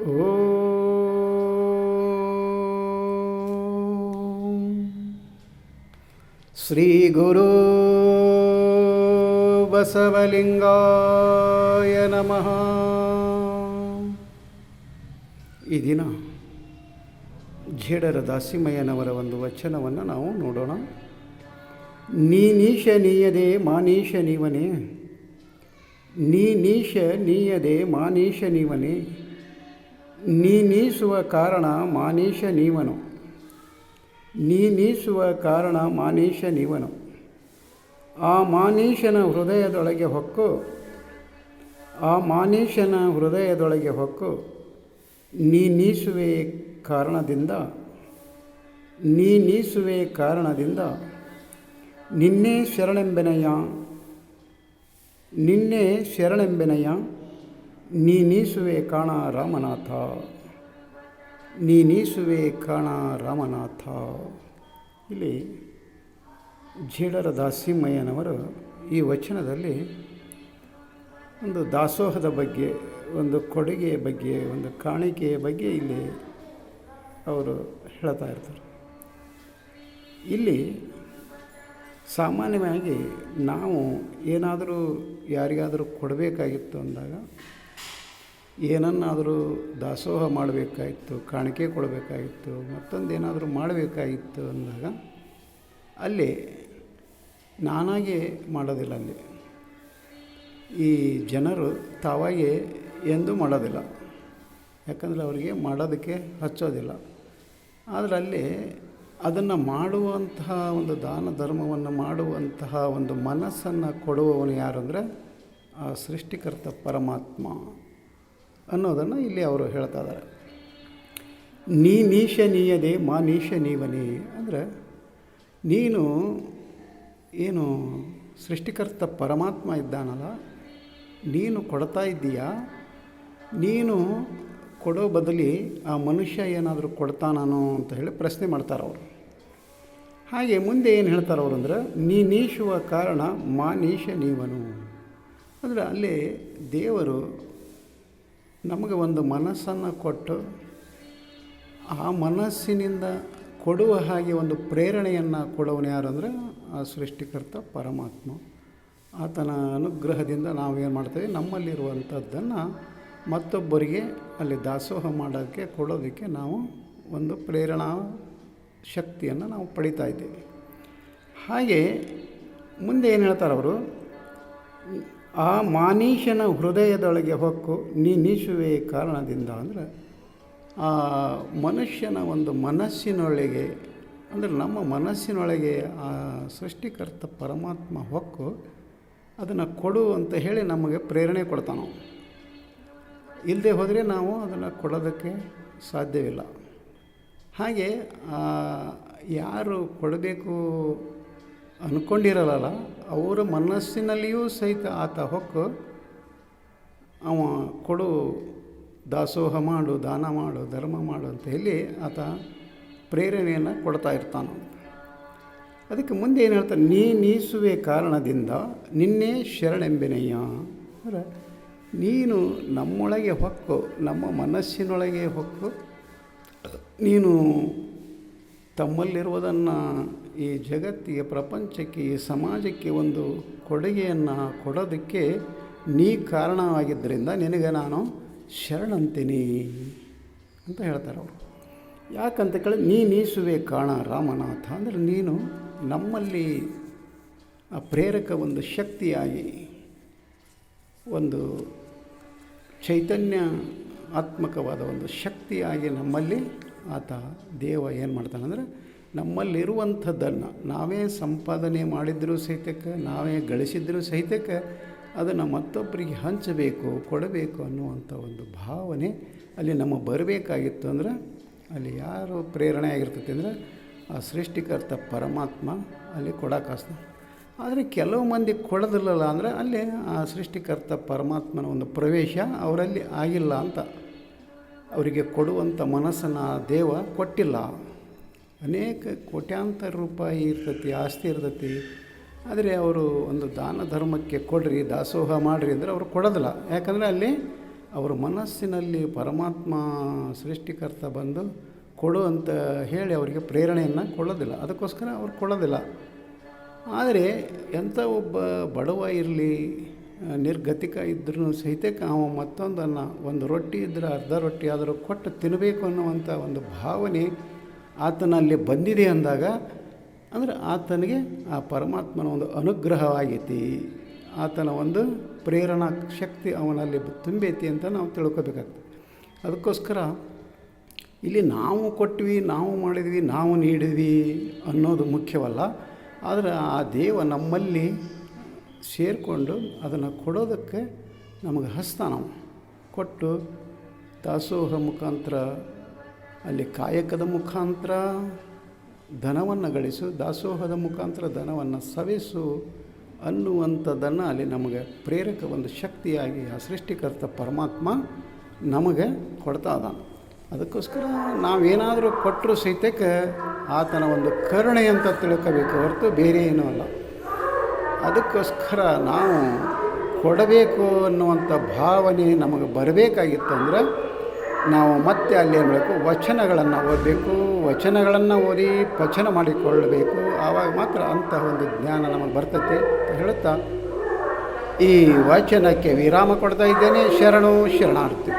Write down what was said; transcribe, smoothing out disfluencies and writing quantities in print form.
ಓಂ ಶ್ರೀ ಗುರು ಬಸವಲಿಂಗಾಯ ನಮಃ. ಈ ದಿನ ಜೇಡರ ದಾಸಿಮಯ್ಯನವರ ಒಂದು ವಚನವನ್ನು ನಾವು ನೋಡೋಣ. ನೀನೀಶ ನೀಯದೆ ಮಾನೀಶ ನೀವನೇ, ನೀನೀಶ ನೀಯದೆ ಮಾನೀಶ ನೀವನೇ, ನೀನೀಸುವ ಕಾರಣ ಮಾನೀಶ ನೀವನು, ನೀನೀಸುವ ಕಾರಣ ಮಾನೀಶ ನೀವನು. ಆ ಮಾನೀಶನ ಹೃದಯದೊಳಗೆ ಹೊಕ್ಕು, ಆ ಮಾನೀಶನ ಹೃದಯದೊಳಗೆ ಹೊಕ್ಕು, ನೀನೀಸುವೆ ಕಾರಣದಿಂದ, ನೀನೀಸುವೆ ಕಾರಣದಿಂದ ನಿನ್ನೆ ಶರಣೆಂಬೆನೆಯ, ನಿನ್ನೆ ಶರಣೆಂಬೆನೆಯ, ನೀನೀಸುವೆ ಕಾಣ ರಾಮನಾಥ, ನೀನೀಸುವೆ ಕಾಣ ರಾಮನಾಥ. ಇಲ್ಲಿ ಜೇಡರ ದಾಸಿಮಯ್ಯನವರು ಈ ವಚನದಲ್ಲಿ ಒಂದು ದಾಸೋಹದ ಬಗ್ಗೆ, ಒಂದು ಕೊಡುಗೆಯ ಬಗ್ಗೆ, ಒಂದು ಕಾಣಿಕೆಯ ಬಗ್ಗೆ ಇಲ್ಲಿ ಅವರು ಹೇಳ್ತಾ ಇರ್ತಾರೆ. ಇಲ್ಲಿ ಸಾಮಾನ್ಯವಾಗಿ ನಾವು ಏನಾದರೂ ಯಾರಿಗಾದರೂ ಕೊಡಬೇಕಾಗಿತ್ತು ಅಂದಾಗ, ಏನನ್ನಾದರೂ ದಾಸೋಹ ಮಾಡಬೇಕಾಗಿತ್ತು, ಕಾಣಿಕೆ ಕೊಡಬೇಕಾಗಿತ್ತು, ಮತ್ತೊಂದೇನಾದರೂ ಮಾಡಬೇಕಾಗಿತ್ತು ಅಂದಾಗ ಅಲ್ಲಿ ನಾನಾಗೆ ಮಾಡೋದಿಲ್ಲ. ಅಲ್ಲಿ ಈ ಜನರು ತಾವಾಗೆ ಎಂದೂ ಮಾಡೋದಿಲ್ಲ, ಯಾಕಂದರೆ ಅವರಿಗೆ ಮಾಡೋದಕ್ಕೆ ಹಚ್ಚೋದಿಲ್ಲ. ಆದರೆ ಅಲ್ಲಿ ಅದನ್ನು ಮಾಡುವಂತಹ ಒಂದು ದಾನ ಧರ್ಮವನ್ನು ಮಾಡುವಂತಹ ಒಂದು ಮನಸ್ಸನ್ನು ಕೊಡುವವನು ಯಾರು ಅಂದರೆ ಆ ಸೃಷ್ಟಿಕರ್ತ ಪರಮಾತ್ಮ ಅನ್ನೋದನ್ನು ಇಲ್ಲಿ ಅವರು ಹೇಳ್ತಾ ಇದ್ದಾರೆ. ನೀನೀಶ ನೀಯದೆ ಮಾನೀಶ ನೀವನೇ ಅಂದರೆ ನೀನು ಏನು ಸೃಷ್ಟಿಕರ್ತ ಪರಮಾತ್ಮ ಇದ್ದಾನಲ್ಲ, ನೀನು ಕೊಡ್ತಾ ಇದ್ದೀಯಾ, ನೀನು ಕೊಡೋ ಬದಲಿ ಆ ಮನುಷ್ಯ ಏನಾದರೂ ಕೊಡ್ತಾನೋ ಅಂತ ಹೇಳಿ ಪ್ರಶ್ನೆ ಮಾಡ್ತಾರೆ ಅವರು. ಹಾಗೆ ಮುಂದೆ ಏನು ಹೇಳ್ತಾರೆ ಅವರು ಅಂದರೆ, ನೀನೀಶುವ ಕಾರಣ ಮಾನೀಶ ನೀವನು ಅಂದರೆ ಅಲ್ಲಿ ದೇವರು ನಮಗೆ ಒಂದು ಮನಸ್ಸನ್ನು ಕೊಟ್ಟು ಆ ಮನಸ್ಸಿನಿಂದ ಕೊಡುವ ಹಾಗೆ ಒಂದು ಪ್ರೇರಣೆಯನ್ನು ಕೊಡೋನು ಯಾರು ಅಂದರೆ ಆ ಸೃಷ್ಟಿಕರ್ತ ಪರಮಾತ್ಮ. ಆತನ ಅನುಗ್ರಹದಿಂದ ನಾವೇನು ಮಾಡ್ತೇವೆ, ನಮ್ಮಲ್ಲಿರುವಂಥದ್ದನ್ನು ಮತ್ತೊಬ್ಬರಿಗೆ ಅಲ್ಲಿ ದಾಸೋಹ ಮಾಡೋಕ್ಕೆ ಕೊಡೋದಕ್ಕೆ ನಾವು ಒಂದು ಪ್ರೇರಣಾ ಶಕ್ತಿಯನ್ನು ನಾವು ಪಡಿತಾ ಇದ್ದೇವೆ. ಹಾಗೆ ಮುಂದೆ ಏನು ಹೇಳ್ತಾರೆ ಅವರು, ಆ ಮಾನೀಶನ ಹೃದಯದೊಳಗೆ ಹೊಕ್ಕು ನೀನೀಸುವೆ ಕಾರಣದಿಂದ ಅಂದರೆ ಆ ಮನುಷ್ಯನ ಒಂದು ಮನಸ್ಸಿನೊಳಗೆ ಅಂದರೆ ನಮ್ಮ ಮನಸ್ಸಿನೊಳಗೆ ಆ ಸೃಷ್ಟಿಕರ್ತ ಪರಮಾತ್ಮ ಹೊಕ್ಕು ಅದನ್ನು ಕೊಡು ಅಂತ ಹೇಳಿ ನಮಗೆ ಪ್ರೇರಣೆ ಕೊಡ್ತಾನೆ. ಇಲ್ಲದೆ ಹೋದರೆ ನಾವು ಅದನ್ನು ಕೊಡೋದಕ್ಕೆ ಸಾಧ್ಯವಿಲ್ಲ. ಹಾಗೆ ಯಾರು ಕೊಡಬೇಕು ಅಂದ್ಕೊಂಡಿರಲ್ಲ ಅವರ ಮನಸ್ಸಿನಲ್ಲಿಯೂ ಸಹಿತ ಆತ ಹೊಕ್ಕು ಅವ ಕೊಡು, ದಾಸೋಹ ಮಾಡು, ದಾನ ಮಾಡು, ಧರ್ಮ ಮಾಡು ಅಂತ ಹೇಳಿ ಆತ ಪ್ರೇರಣೆಯನ್ನು ಕೊಡ್ತಾ ಇರ್ತಾನೆ. ಅದಕ್ಕೆ ಮುಂದೆ ಏನು ಹೇಳ್ತಾರೆ, ನೀನೀಸುವೆ ಕಾರಣದಿಂದ ನಿನ್ನೆ ಶರಣೆಂಬೆನೆಯ ಅಂದರೆ ನೀನು ನಮ್ಮೊಳಗೆ ಹೊಕ್ಕು, ನಮ್ಮ ಮನಸ್ಸಿನೊಳಗೆ ಹೊಕ್ಕು, ನೀನು ತಮ್ಮಲ್ಲಿರುವುದನ್ನು ಈ ಜಗತ್ತಿಗೆ, ಪ್ರಪಂಚಕ್ಕೆ, ಈ ಸಮಾಜಕ್ಕೆ ಒಂದು ಕೊಡುಗೆಯನ್ನು ಕೊಡೋದಕ್ಕೆ ನೀ ಕಾರಣವಾಗಿದ್ದರಿಂದ ನಿನಗೆ ನಾನು ಶರಣಂತೀನಿ ಅಂತ ಹೇಳ್ತಾರೆ ಅವರು. ಯಾಕಂತ ಕೇಳಿ, ನೀನೀಸುವೆ ಕಾಣ ರಾಮನಾಥ ಅಂದರೆ ನೀನು ನಮ್ಮಲ್ಲಿ ಆ ಪ್ರೇರಕ ಒಂದು ಶಕ್ತಿಯಾಗಿ, ಒಂದು ಚೈತನ್ಯ ಆತ್ಮಕವಾದ ಒಂದು ಶಕ್ತಿಯಾಗಿ ನಮ್ಮಲ್ಲಿ ಆತ ದೇವ ಏನು ಮಾಡ್ತಾನಂದರೆ ನಮ್ಮಲ್ಲಿರುವಂಥದ್ದನ್ನು ನಾವೇ ಸಂಪಾದನೆ ಮಾಡಿದರೂ ಸಹಿತಕ್ಕೆ, ನಾವೇ ಗಳಿಸಿದರೂ ಸಹಿತಕ್ಕೆ ಅದನ್ನು ಮತ್ತೊಬ್ಬರಿಗೆ ಹಂಚಬೇಕು, ಕೊಡಬೇಕು ಅನ್ನುವಂಥ ಒಂದು ಭಾವನೆ ಅಲ್ಲಿ ನಮಗೆ ಬರಬೇಕಾಗಿತ್ತು. ಅಂದರೆ ಅಲ್ಲಿ ಯಾರು ಪ್ರೇರಣೆ ಆಗಿರ್ತೈತೆ ಅಂದರೆ ಆ ಸೃಷ್ಟಿಕರ್ತ ಪರಮಾತ್ಮ ಅಲ್ಲಿ ಕೊಡೋಕ್ಕಾಸ್ತಾನೆ. ಆದರೆ ಕೆಲವು ಮಂದಿ ಕೊಡೋದಿಲ್ಲಲ್ಲ ಅಂದರೆ ಅಲ್ಲಿ ಆ ಸೃಷ್ಟಿಕರ್ತ ಪರಮಾತ್ಮನ ಒಂದು ಪ್ರವೇಶ ಅವರಲ್ಲಿ ಆಗಿಲ್ಲ ಅಂತ, ಅವರಿಗೆ ಕೊಡುವಂಥ ಮನಸ್ಸನ್ನು ದೇವ ಕೊಟ್ಟಿಲ್ಲ. ಅನೇಕ ಕೋಟ್ಯಾಂತರ ರೂಪಾಯಿ ಇರ್ತೈತಿ, ಆಸ್ತಿ ಇರ್ತೈತಿ, ಆದರೆ ಅವರು ಒಂದು ದಾನ ಧರ್ಮಕ್ಕೆ ಕೊಡ್ರಿ, ದಾಸೋಹ ಮಾಡಿರಿ ಅಂದರೆ ಅವರು ಕೊಡೋದಿಲ್ಲ. ಯಾಕಂದರೆ ಅಲ್ಲಿ ಅವ್ರ ಮನಸ್ಸಿನಲ್ಲಿ ಪರಮಾತ್ಮ ಸೃಷ್ಟಿಕರ್ತ ಬಂದು ಕೊಡು ಅಂತ ಹೇಳಿ ಅವರಿಗೆ ಪ್ರೇರಣೆಯನ್ನು ಕೊಡೋದಿಲ್ಲ, ಅದಕ್ಕೋಸ್ಕರ ಅವ್ರು ಕೊಡೋದಿಲ್ಲ. ಆದರೆ ಎಂಥ ಒಬ್ಬ ಬಡವ ಇರಲಿ, ನಿರ್ಗತಿಕ ಇದ್ರೂ ಸಹಿತಕ್ಕೆ ಅವ ಮತ್ತೊಂದನ್ನು, ಒಂದು ರೊಟ್ಟಿ ಇದ್ದರೆ ಅರ್ಧ ರೊಟ್ಟಿ ಆದರೂ ಕೊಟ್ಟು ತಿನ್ನಬೇಕು ಅನ್ನುವಂಥ ಒಂದು ಭಾವನೆ ಆತನಲ್ಲಿ ಬಂದಿದೆ ಅಂದಾಗ ಅಂದರೆ ಆತನಿಗೆ ಆ ಪರಮಾತ್ಮನ ಒಂದು ಅನುಗ್ರಹವಾಗೈತಿ, ಆತನ ಒಂದು ಪ್ರೇರಣಾ ಶಕ್ತಿ ಅವನಲ್ಲಿ ತುಂಬೈತಿ ಅಂತ ನಾವು ತಿಳ್ಕೊಬೇಕಾಗ್ತದೆ. ಅದಕ್ಕೋಸ್ಕರ ಇಲ್ಲಿ ನಾವು ಕೊಟ್ವಿ, ನಾವು ಮಾಡಿದ್ವಿ, ನಾವು ನೀಡಿದ್ವಿ ಅನ್ನೋದು ಮುಖ್ಯವಲ್ಲ. ಆದರೆ ಆ ದೇವ ನಮ್ಮಲ್ಲಿ ಸೇರಿಕೊಂಡು ಅದನ್ನು ಕೊಡೋದಕ್ಕೆ ನಮಗೆ ಹಸ್ತ ನಾವು ಕೊಟ್ಟು ದಾಸೋಹ ಮುಖಾಂತರ, ಅಲ್ಲಿ ಕಾಯಕದ ಮುಖಾಂತರ ಧನವನ್ನು ಗಳಿಸು, ದಾಸೋಹದ ಮುಖಾಂತರ ಧನವನ್ನು ಸವಿಸು ಅನ್ನುವಂಥದ್ದನ್ನು ಅಲ್ಲಿ ನಮಗೆ ಪ್ರೇರಕ ಒಂದು ಶಕ್ತಿಯಾಗಿ ಆ ಸೃಷ್ಟಿಕರ್ತ ಪರಮಾತ್ಮ ನಮಗೆ ಕೊಡ್ತಾ ಇದ್ದಾನೆ. ಅದಕ್ಕೋಸ್ಕರ ನಾವೇನಾದರೂ ಕೊಟ್ಟರು ಸಹಿತಕ್ಕೆ ಆತನ ಒಂದು ಕರುಣೆ ಅಂತ ತಿಳ್ಕೋಬೇಕು ಹೊರತು ಬೇರೆ ಏನೂ ಅಲ್ಲ. ಅದಕ್ಕೋಸ್ಕರ ನಾವು ಕೊಡಬೇಕು ಅನ್ನುವಂಥ ಭಾವನೆ ನಮಗೆ ಬರಬೇಕಾಗಿತ್ತು ಅಂದರೆ ನಾವು ಮತ್ತೆ ಅಲ್ಲಿ ಏನು ಮಾಡಬೇಕು, ವಚನಗಳನ್ನು ಓದಬೇಕು, ವಚನಗಳನ್ನು ಓದಿ ಪಚನ ಮಾಡಿಕೊಳ್ಳಬೇಕು. ಆವಾಗ ಮಾತ್ರ ಅಂತಹ ಒಂದು ಜ್ಞಾನ ನಮಗೆ ಬರ್ತೈತೆ ಅಂತ ಹೇಳುತ್ತಾ ಈ ವಚನಕ್ಕೆ ವಿರಾಮ ಕೊಡ್ತಾ ಇದ್ದೇನೆ. ಶರಣು ಶರಣಾರ್ಥಿ.